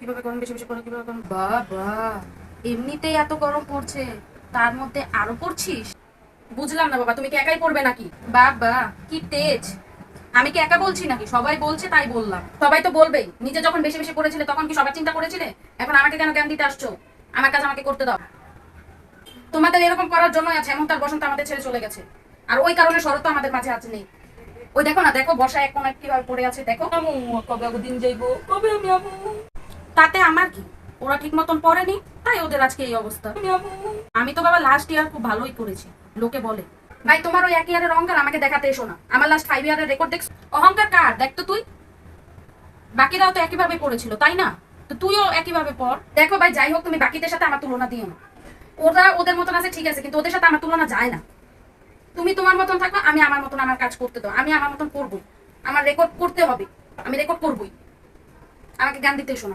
কিভাবে করুন, বেশি বেশি করে কিভাবে করুন। বাবা, এমনিতেই এত গরম পড়ছে, তার মধ্যে আরো পড়ছিস? বুঝলাম না বাবা, তুমি কি একাই পড়বে নাকি? বাবা কি তেজ! আমি কি একা বলছি নাকি? সবাই বলছে তাই বললাম। সবাই তো বলবেই। নিজে যখন বেশি বেশি করেছিলে তখন কি সবার চিন্তা করেছিলে? এখন আমাকে কেন জ্ঞান দিতে আসছো? আমার কাজ আমাকে করতে দাও। তোমাদের এরকম করার জন্য আছে হেমন্ত আর বসন্ত আমাদের ছেড়ে চলে গেছে, আর ওই কারণে শরৎ তো আমাদের মাঝে আছে নেই। ওই দেখো না, দেখো বর্ষা এক কোণায় কিভাবে পড়ে আছে, দেখো। আমু, কবে দিন যাইবো, কবে আমি আমু, তাতে আমার কি? ওরা ঠিক মতন পড়েনি, তাই ওদের আজকে এই অবস্থা। আমি আমু। আমি তো বাবা লাস্ট ইয়ার খুব ভালোই করেছি, লোকে বলে। ভাই তোমার ওই এক ইয়ারের অহংকার আমাকে দেখাতে এসো না। আমার লাস্ট 5 ইয়ারের রেকর্ড দেখছ? অহংকার কার দেখ তো তুই। বাকিরাও তো একইভাবে পড়েছিল, তাই না? তো তুইও একইভাবে পড়। দেখো ভাই, যাই হোক, তুমি বাকিদের সাথে আমার তুলনা দিও না। ওরা ওদের মতন আছে ঠিক আছে, কিন্তু ওদের সাথে আমার তুলনা যায় না। তুমি তোমার মতন থাকো, আমি আমার মতন আমার কাজ করতে দাও। আমি আমার মতন করবো, আমার রেকর্ড করতে হবে, আমি রেকর্ড করবোই। আমাকে জ্ঞান দিতে এসো না।